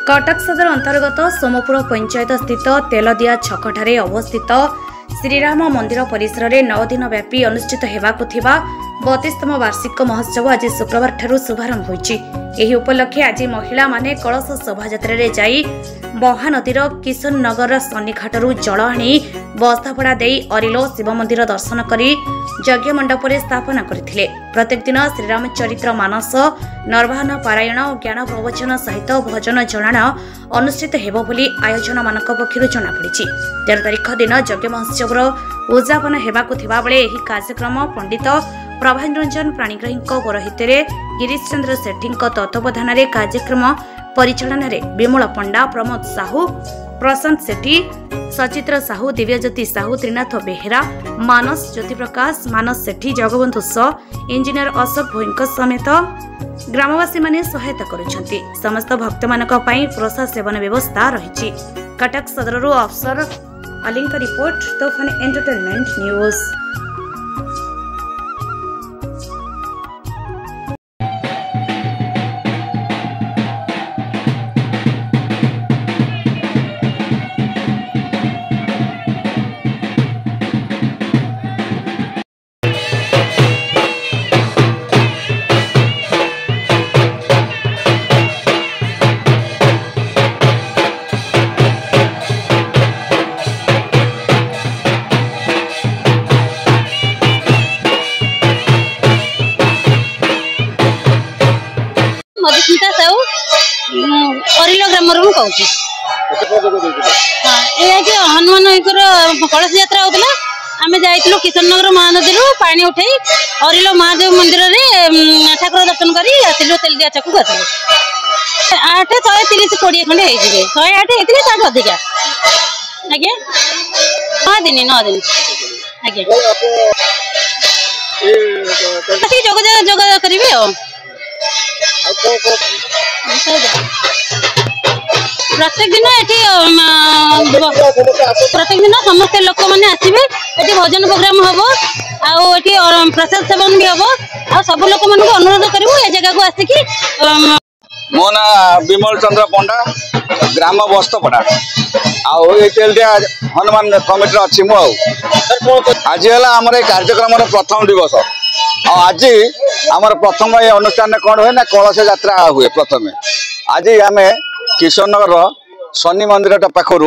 कटक सदर अंतर्गत सोमपुर पंचायत स्थित तेलदिया छकठारे अवस्थित श्रीराम मंदिर परिसर में 9 दिन व्यापी अनुष्ठित होगाकु 32तम वार्षिक महोत्सव आज शुक्रवार ठारू शुभारंभ होइछि। एही उपलक्षे आज महिला माने कलश शोभायात्रा रे जाई महानदीर किशन नगर सन्निघाटरू जल आनी बस्तापड़ा देई अरिलो शिव मंदिर दर्शन करी यज्ञ मंडप रे स्थापना करथिले। प्रत्येक दिन श्रीराम चरित्र मानस नरवाहन पारायण और ज्ञान प्रवचन सहित भजन जनाण अनुष्ठित हेबो बोली आयोजन मानक पक्षरु जणा पड़िछि। 13 तारिख दिन यज्ञ महोत्सवर उद्यापन हेबाकु थिबा बेले एही कार्यक्रम पंडित प्रभात रंजन प्राणीग्राही पौरोहित्य गिरीश चंद्र सेठी तत्वावधान कार्यक्रम परिचालन विमल पंडा प्रमोद साहू प्रशांत सेठी सचित्र साहू दिव्यज्योति साहू त्रिनाथ बेहेरा मानस ज्योति प्रकाश मानस सेठी जगबंधु स इंजीनियर अशोक भोई समेत ग्रामवासी माने सहायता करुछंती। समस्त भक्त मानक पई प्रसाद सेवन व्यवस्था रहिछि। कटक सदररू अफसर अलिंक रिपोर्ट तोफान एंटरटेनमेंट न्यूज। मधुस्मिता साहू अरिलो ग्राम कहूँ हनुमान कलश यात्रा होता आम जाइलु किशन नगर महानदी पानी उठे अरिलो महादेव मंदिर में ठाकुर दर्शन कर आसिलु तेलदिया छक को आसिलु 8 130 20 खंडे 108 होते अधिका आज्ञा 9 दिन आज्ञा जोग करी प्रत्येक दिन समस्त लोक मैंने आसवे ये भजन प्रोग्राम हम प्रसाद सेवन भी हम सब लोक मान अनुरोध करूँ ए जगह को आसिकी। मो ना विमल चंद्र पंडा ग्राम बस्तपड़ा आलदिया हनुमान कमिटी अच्छी आज है आम कार्यक्रम प्रथम दिवस आज आमर प्रथम ये अनुष्ठान कौन हुए ना कलश यात्रा हुए। प्रथम आज आम किशन नगर शनि मंदिर पाखर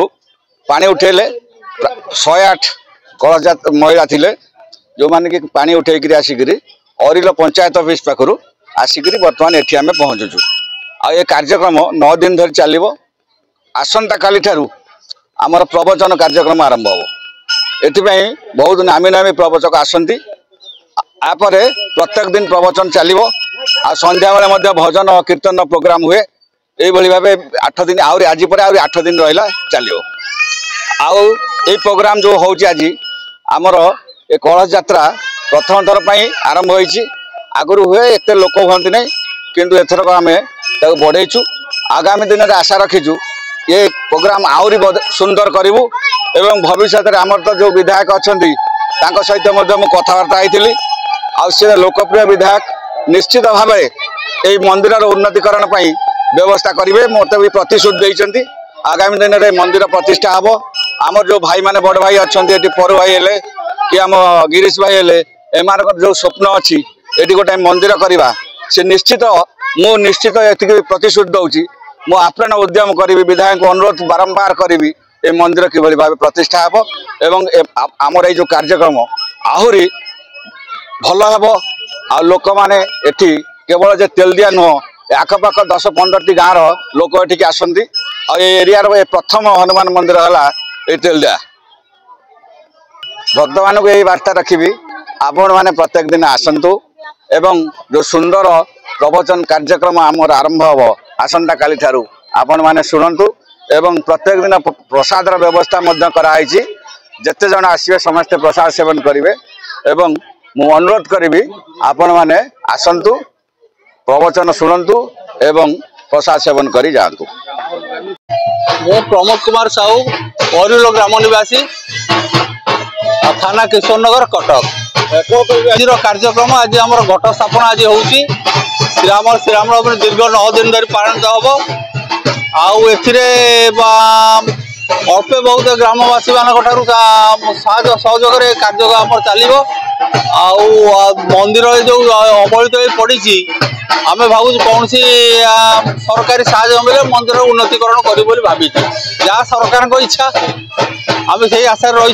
पानी उठेले 108 कलश महिला थिले जो माने कि पानी उठेक आसिक अरिलो पंचायत ऑफिस पाखर आसिक बर्तमान एठी आम पहुँचुचु। आ ये कार्यक्रम 9 दिन धरी चलो आसंता काली ठारू आमर प्रवचन कार्यक्रम आरंभ हो। एथिपाई बहुत नामी नामी प्रवचक आसंती आपर प्रत्येक दिन प्रवचन चलो आ संध्या बेले भजन कीर्तन प्रोग्राम हुए यही भाव 8 दिन आज पर 8 दिन रहा चलो आउ प्रोग्राम जो हूँ आज आमर ये कलश यात्रा प्रथम थर पर आरंभ हो आगुरी हुए एत लोक हमें ना किंतु एथरक आम बढ़ेचु आगामी दिन में आशा रखीचु ये प्रोग्राम आहरी सुंदर करूँ एवं भविष्य में आमर तो जो विधायक अच्छा सहित कथबार्ता होती आ लोकप्रिय विधायक निश्चित भाव ये मंदिर उन्नतीकरण व्यवस्था करेंगे मत भी प्रतिश्रुति देते। आगामी दिन में मंदिर प्रतिष्ठा हम आमर जो भाई माने बड़ भाई अच्छा पर भाई हेले कि आम गिरीश भाई हेले एम जो स्वप्न अच्छी ये गोटे मंदिर करवा से निश्चित मु निश्चित ये प्रतिश्रुति दूसरी मु आप्राण उद्यम करी विधायक अनुरोध बारंबार करी ये मंदिर किभली भाव प्रतिष्ठा हम एवं आमर ये जो कार्यक्रम आहरी भल हे आ लोक मैंने एठी केवल जे तेलदिया नुह आखपाख 10-15 गाँव लोक एठिक आसती एरिया प्रथम हनुमान मंदिर है तेलदिया। भक्त मान को यही वार्ता रखी आपण मैंने प्रत्येक दिन आसतु एवं जो सुंदर प्रवचन कार्यक्रम आमर आरंभ हम आसंता काली ठारू आपण मैंने शुणु एवं प्रत्येक दिन प्रसाद व्यवस्था कराई जेते जन आसवे समस्ते प्रसाद सेवन करेंगे एवं मु अनुरोध करी आपण मैंने आसतु प्रवचन शुणु एवं प्रसाद सेवन करी जातु। मो प्रमोद कुमार साहू अरिलो ग्राम निवासी थाना किशन नगर कटक। आज कार्यक्रम आज आम घट स्थापना आज हूँ श्रीराम दीर्घ 9 दिन धरी पालित हम अल्पे बहुत ग्रामवासी मान सहयोग कार्य आम चलो मंदिर जो अवहेलित पड़ी आम भावु कौन सरकारी साहय मिले मंदिर उन्नतीकरण कर भाई जहाँ सरकार इच्छा आम से आशा रही।